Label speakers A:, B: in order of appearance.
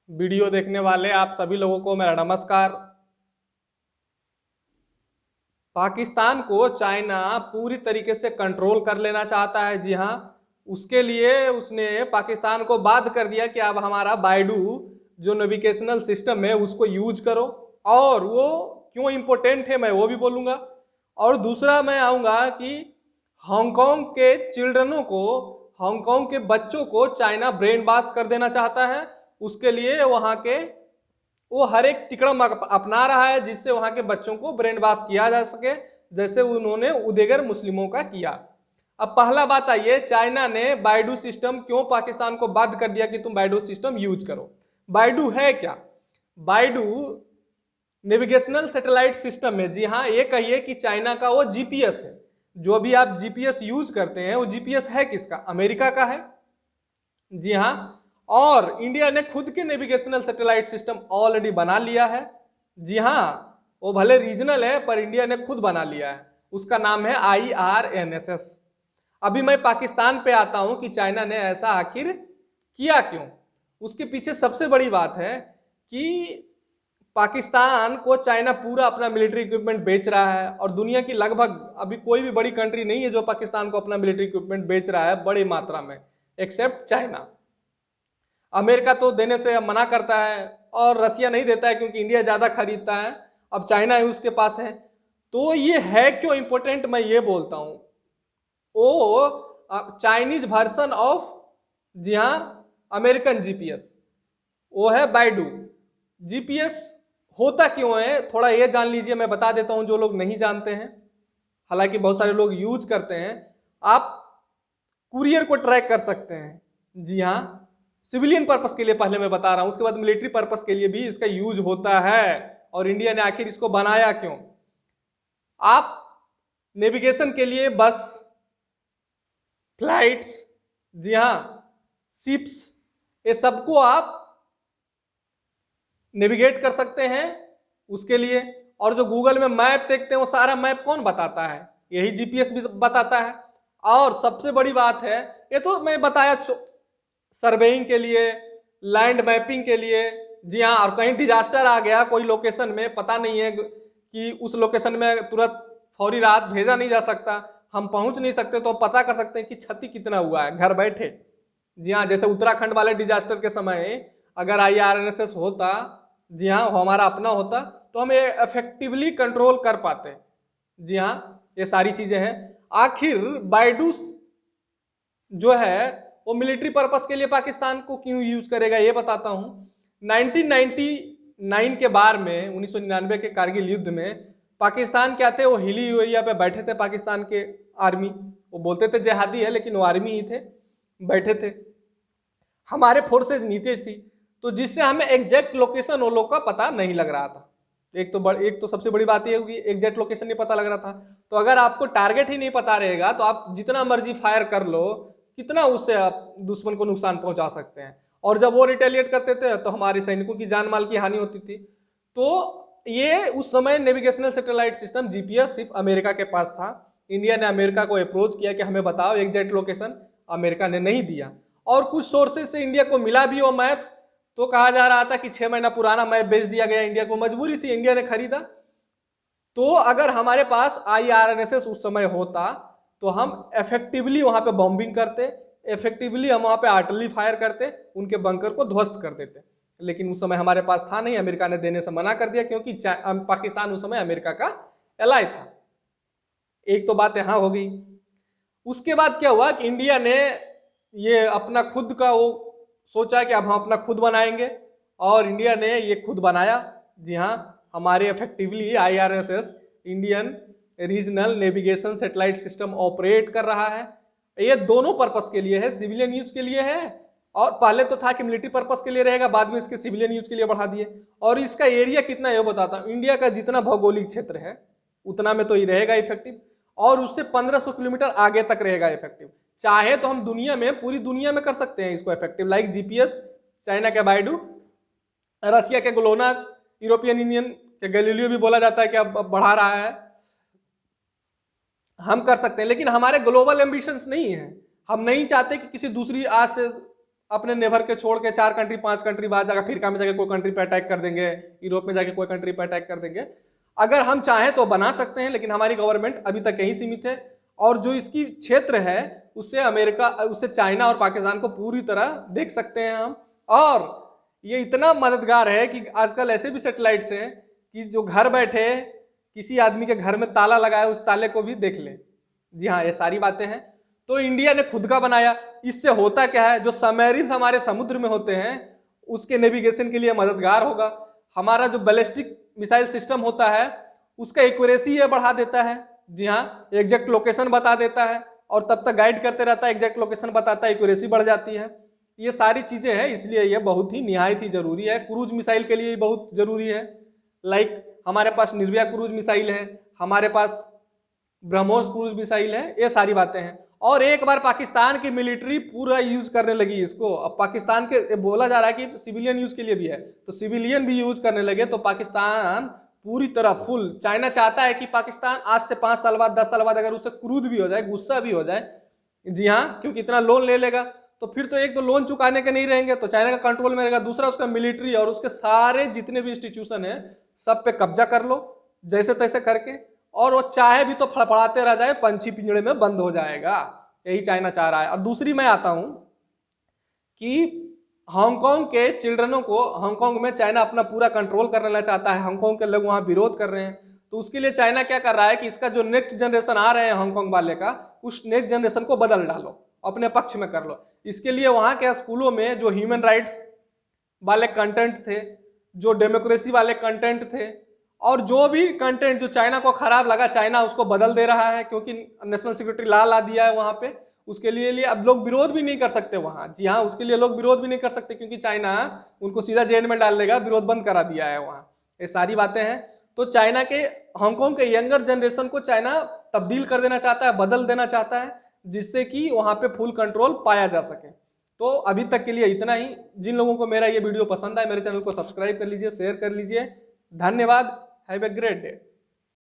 A: Video देखने वाले आप सभी लोगों को मेरा नमस्कार। पाकिस्तान को चाइना पूरी तरीके से कंट्रोल कर लेना चाहता है। जी हाँ, उसके लिए उसने पाकिस्तान को बाध्य कर दिया कि अब हमारा बाइडू जो नेविगेशनल सिस्टम है उसको यूज करो। और वो क्यों इम्पोर्टेंट है मैं वो भी बोलूँगा। और दूसरा मैं आऊँगा कि हांगकांग के चिल्ड्रनों को, हांगकांग के बच्चों को चाइना ब्रेन वॉश कर देना चाहता है। उसके लिए वहाँ के वो हर एक तिकड़म अपना रहा है जिससे वहां के बच्चों को ब्रेन वॉश किया जा सके, जैसे उन्होंने उदेगर मुस्लिमों का किया। अब पहला बात आइए, चाइना ने बाइडू सिस्टम क्यों पाकिस्तान को बाध्य कर दिया कि तुम बाइडू सिस्टम यूज करो। बाइडू है क्या? बाइडू नेविगेशनल सैटेलाइट सिस्टम है। जी हाँ, ये कहिए कि चाइना का वो जीपीएस है। जो भी आप जीपीएस यूज करते हैं वो जीपीएस है किसका? अमेरिका का है। जी हाँ, और इंडिया ने खुद के नेविगेशनल सैटेलाइट सिस्टम ऑलरेडी बना लिया है। जी हाँ, वो भले रीजनल है पर इंडिया ने खुद बना लिया है। उसका नाम है IRNSS। अभी मैं पाकिस्तान पे आता हूं कि चाइना ने ऐसा आखिर किया क्यों। उसके पीछे सबसे बड़ी बात है कि पाकिस्तान को चाइना पूरा अपना मिलिट्री इक्विपमेंट बेच रहा है और दुनिया की लगभग अभी कोई भी बड़ी कंट्री नहीं है जो पाकिस्तान को अपना मिलिट्री इक्विपमेंट बेच रहा है बड़ी मात्रा में, एक्सेप्ट चाइना। अमेरिका तो देने से मना करता है और रसिया नहीं देता है क्योंकि इंडिया ज़्यादा खरीदता है। अब चाइना है उसके पास है। तो ये है क्यों इंपॉर्टेंट मैं ये बोलता हूँ। वो चाइनीज वर्सन ऑफ, जी हाँ, अमेरिकन जीपीएस, वो है बाइडू। जीपीएस होता क्यों है थोड़ा ये जान लीजिए, मैं बता देता हूँ जो लोग नहीं जानते हैं, हालांकि बहुत सारे लोग यूज करते हैं। आप कुरियर को ट्रैक कर सकते हैं। जी हाँ, सिविलियन पर्पस के लिए पहले मैं बता रहा हूं, उसके बाद मिलिट्री पर्पस के लिए भी इसका यूज होता है। और इंडिया ने आखिर इसको बनाया क्यों? आप नेविगेशन के लिए बस, फ्लाइट्स, जी हाँ, शिप्स, ये सबको आप नेविगेट कर सकते हैं उसके लिए। और जो गूगल में मैप देखते हैं वो सारा मैप कौन बताता है? यही जीपीएस भी बताता है। और सबसे बड़ी बात है, ये तो मैं बताया सर्वेइंग के लिए, लैंड मैपिंग के लिए। जी हाँ, और कहीं डिजास्टर आ गया कोई लोकेशन में, पता नहीं है कि उस लोकेशन में तुरंत फौरी राहत भेजा नहीं जा सकता, हम पहुंच नहीं सकते, तो पता कर सकते हैं कि क्षति कितना हुआ है घर बैठे। जी हाँ, जैसे उत्तराखंड वाले डिजास्टर के समय अगर IRNSS होता, जी हाँ, हमारा अपना होता, तो हम ये इफेक्टिवली कंट्रोल कर पाते। जी हाँ, ये सारी चीजें हैं। आखिर बाइडू जो है वो मिलिट्री पर्पस के लिए पाकिस्तान को क्यों यूज करेगा ये बताता हूं। 1999 के बार में, 1999 के कारगिल युद्ध में पाकिस्तान क्या थे, वो हिली एरिया पे बैठे थे पाकिस्तान के आर्मी। वो बोलते थे जिहादी है लेकिन वो आर्मी ही थे, बैठे थे। हमारे फोर्सेज नीचे थी, तो जिससे हमें एग्जैक्ट लोकेशन वो लोग का पता नहीं लग रहा था। एक तो सबसे बड़ी बात ये होगी, एग्जैक्ट लोकेशन नहीं पता लग रहा था। तो अगर आपको टारगेट ही नहीं पता रहेगा तो आप जितना मर्जी फायर कर लो, कितना उससे आप दुश्मन को नुकसान पहुंचा सकते हैं। और जब वो रिटेलिएट करते थे तो हमारे सैनिकों की जान माल की हानि होती थी। तो ये उस समय नेविगेशनल सैटेलाइट सिस्टम जीपीएस सिर्फ अमेरिका के पास था। इंडिया ने अमेरिका को अप्रोच किया कि हमें बताओ एग्जैक्ट लोकेशन, अमेरिका ने नहीं दिया। और कुछ सोर्सेज से इंडिया को मिला भी वो मैप्स, तो कहा जा रहा था कि 6 महीना पुराना मैप बेच दिया गया इंडिया को, मजबूरी थी, इंडिया ने खरीदा। तो अगर हमारे पास IRNSS उस समय होता तो हम इफेक्टिवली वहां पे बॉम्बिंग करते, इफेक्टिवली हम वहां पे आर्टिलरी फायर करते, उनके बंकर को ध्वस्त कर देते। लेकिन उस समय हमारे पास था नहीं, अमेरिका ने देने से मना कर दिया क्योंकि पाकिस्तान उस समय अमेरिका का एलाय था। एक तो बात यहां हो गई। उसके बाद क्या हुआ कि इंडिया ने ये अपना खुद का वो सोचा कि अब हम अपना खुद बनाएंगे, और इंडिया ने ये खुद बनाया। जी हाँ, हमारे effectively IRSS, Indian regional navigation satellite system operate कर रहा है। ये दोनों पर्पस के लिए है, सिविलियन यूज के लिए है, और पहले तो था कि मिलिट्री पर्पस के लिए रहेगा, बाद में इसके सिविलियन यूज के लिए बढ़ा दिए। और इसका एरिया कितना है वो बताता हूँ। इंडिया का जितना भौगोलिक क्षेत्र है उतना में तो ये रहेगा इफेक्टिव, और उससे 1500 किलोमीटर आगे तक रहेगा इफेक्टिव। चाहे तो हम दुनिया में, पूरी दुनिया में कर सकते हैं इसको इफेक्टिव, लाइक जीपीएस, चाइना के बाइडू, रसिया के ग्लोनास, यूरोपियन यूनियन के गैलीलियो भी बोला जाता है कि अब बढ़ा रहा है। हम कर सकते हैं, लेकिन हमारे ग्लोबल एम्बिशंस नहीं है। हम नहीं चाहते कि किसी दूसरी आज से अपने नेबर के छोड़ के 4 कंट्री 5 कंट्री बाद जाकर अफ्रीका में जाके कोई कंट्री पे अटैक कर देंगे, यूरोप में जाके कोई कंट्री पे अटैक कर देंगे। अगर हम चाहें तो बना सकते हैं, लेकिन हमारी गवर्नमेंट अभी तक यहीं सीमित है। और जो इसकी क्षेत्र है उससे अमेरिका, उससे चाइना और पाकिस्तान को पूरी तरह देख सकते हैं हम। और ये इतना मददगार है कि आजकल ऐसे भी सैटेलाइट्स हैं कि जो घर बैठे किसी आदमी के घर में ताला लगाया उस ताले को भी देख ले। जी हाँ, ये सारी बातें हैं। तो इंडिया ने खुद का बनाया। इससे होता क्या है, जो सबमरीन हमारे समुद्र में होते हैं उसके नेविगेशन के लिए मददगार होगा। हमारा जो बैलिस्टिक मिसाइल सिस्टम होता है उसका एक्यूरेसी ये बढ़ा देता है। जी हाँ, एग्जैक्ट लोकेशन बता देता है और तब तक गाइड करते रहता है, एग्जैक्ट लोकेशन बताता है, एक्यूरेसी बढ़ जाती है। ये सारी चीजें हैं, इसलिए ये बहुत ही निहायत ही जरूरी है। क्रूज मिसाइल के लिए बहुत जरूरी है। लाइक हमारे पास निर्भया क्रूज मिसाइल है, हमारे पास ब्रह्मोस क्रूज मिसाइल है, ये सारी बातें हैं। और एक बार पाकिस्तान की मिलिट्री पूरा यूज करने लगी इसको। अब पाकिस्तान के बोला जा रहा है कि सिविलियन यूज के लिए भी है, तो सिविलियन भी यूज करने लगे तो पाकिस्तान पूरी तरह फुल। चाइना चाहता है कि पाकिस्तान आज से 5 साल बाद 10 साल बाद अगर उसे क्रूद भी हो जाए, गुस्सा भी हो जाए, जी हाँ, क्योंकि इतना लोन ले लेगा तो फिर तो एक तो लोन चुकाने के नहीं रहेंगे तो चाइना का कंट्रोल में रहेगा, दूसरा उसका मिलिट्री और उसके सारे जितने भी इंस्टीट्यूशन है सब पे कब्जा कर लो जैसे तैसे करके, और वो चाहे भी तो फड़फड़ाते रह जाए, पंछी पिंजड़े में बंद हो जाएगा। यही चाइना चाह रहा है। और दूसरी मैं आता हूं कि हांगकांग के चिल्ड्रनों को, हांगकांग में चाइना अपना पूरा कंट्रोल करना चाहता है, हांगकांग के लोग वहां विरोध कर रहे हैं। तो उसके लिए चाइना क्या कर रहा है कि इसका जो नेक्स्ट जनरेशन आ रहे हैं हांगकांग वाले का, उस नेक्स्ट जनरेशन को बदल डालो, अपने पक्ष में कर लो। इसके लिए वहां के स्कूलों में जो ह्यूमन राइट्स वाले कंटेंट थे, जो डेमोक्रेसी वाले कंटेंट थे, और जो भी कंटेंट जो चाइना को खराब लगा, चाइना उसको बदल दे रहा है, क्योंकि नेशनल सिक्योरिटी लॉ ला दिया है वहां पे। उसके लिए अब लोग विरोध भी नहीं कर सकते वहां। जी हाँ, उसके लिए लोग विरोध भी नहीं कर सकते क्योंकि चाइना उनको सीधा जेल में डाल देगा, विरोध बंद करा दिया है वहां। ये सारी बातें हैं। तो चाइना के, हांगकांग के यंगर जनरेशन को चाइना तब्दील कर देना चाहता है, बदल देना चाहता है, जिससे कि वहां पे फुल कंट्रोल पाया जा सके। तो अभी तक के लिए इतना ही। जिन लोगों को मेरा ये वीडियो पसंद आए मेरे चैनल को सब्सक्राइब कर लीजिए, शेयर कर लीजिए। धन्यवाद। Have a great day.